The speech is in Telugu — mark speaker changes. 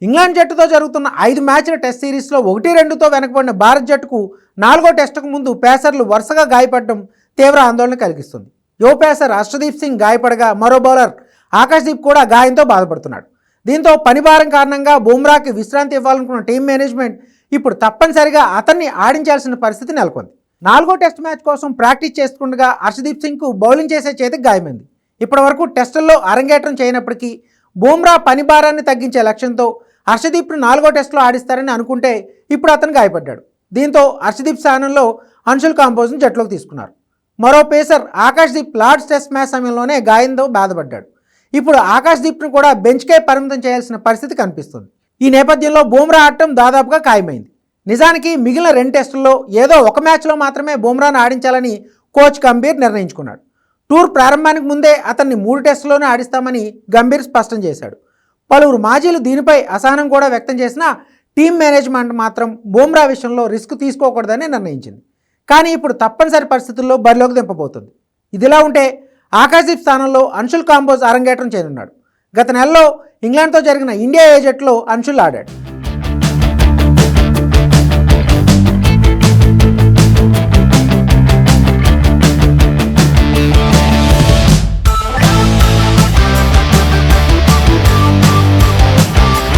Speaker 1: ఇంగ్లాండ్ జట్టుతో జరుగుతున్న 5 మ్యాచ్ల టెస్ట్ సిరీస్లో 1-2తో వెనకబడిన భారత్ జట్టుకు 4వ టెస్టుకు ముందు పేసర్లు వరుసగా గాయపడడం తీవ్ర ఆందోళన కలిగిస్తుంది. యువ పేసర్ హర్షదీప్ సింగ్ గాయపడగా మరో బౌలర్ ఆకాశ్దీప్ కూడా గాయంతో బాధపడుతున్నాడు. దీంతో పనిభారం కారణంగా బుమ్రాకి విశ్రాంతి ఇవ్వాలనుకున్న టీం మేనేజ్మెంట్ ఇప్పుడు తప్పనిసరిగా అతన్ని ఆడించాల్సిన పరిస్థితి నెలకొంది. 4వ టెస్ట్ మ్యాచ్ కోసం ప్రాక్టీస్ చేస్తుండగా హర్షదీప్ సింగ్కు బౌలింగ్ చేసే చేతికి గాయమైంది. ఇప్పటివరకు టెస్టుల్లో అరంగేట్రం చేయనప్పటికీ బుమ్రా పనిభారాన్ని తగ్గించే లక్ష్యంతో హర్షదీప్ను 4వ టెస్టులో ఆడిస్తారని అనుకుంటే ఇప్పుడు అతను గాయపడ్డాడు. దీంతో హర్షదీప్ స్థానంలో అన్షుల్ కాంబోజ్ను జట్టులోకి తీసుకున్నారు. మరో pacer Akashdeep Lord's test match సమయంలోనే గాయంతో బాధపడ్డాడు. ఇప్పుడు ఆకాశ్దీప్ను కూడా బెంచ్కే పరిమితం చేయాల్సిన పరిస్థితి కనిపిస్తుంది. ఈ నేపథ్యంలో బుమ్రా ఆడటం దాదాపుగా ఖాయమైంది. నిజానికి మిగిలిన 2 టెస్టుల్లో ఏదో ఒక మ్యాచ్లో మాత్రమే బుమ్రాను ఆడించాలని కోచ్ గంభీర్ నిర్ణయించుకున్నాడు. టూర్ ప్రారంభానికి ముందే అతన్ని 3 టెస్టుల్లోనే ఆడిస్తామని గంభీర్ స్పష్టం చేశాడు. పలువురు మాజీలు దీనిపై అసహనం కూడా వ్యక్తం చేసినా టీం మేనేజ్మెంట్ మాత్రం బుమ్రా విషయంలో రిస్క్ తీసుకోకూడదని నిర్ణయించింది. కానీ ఇప్పుడు తప్పనిసరి పరిస్థితుల్లో బరిలోకి దింపబోతుంది. ఇదిలా ఉంటే ఆకాశ్దీప్ స్థానంలో అన్షుల్ కాంబోజ్ అరంగేట్రం చేయనున్నాడు. గత నెలలో ఇంగ్లాండ్తో జరిగిన ఇండియా ఏ జట్టులో అన్షుల్ ఆడాడు.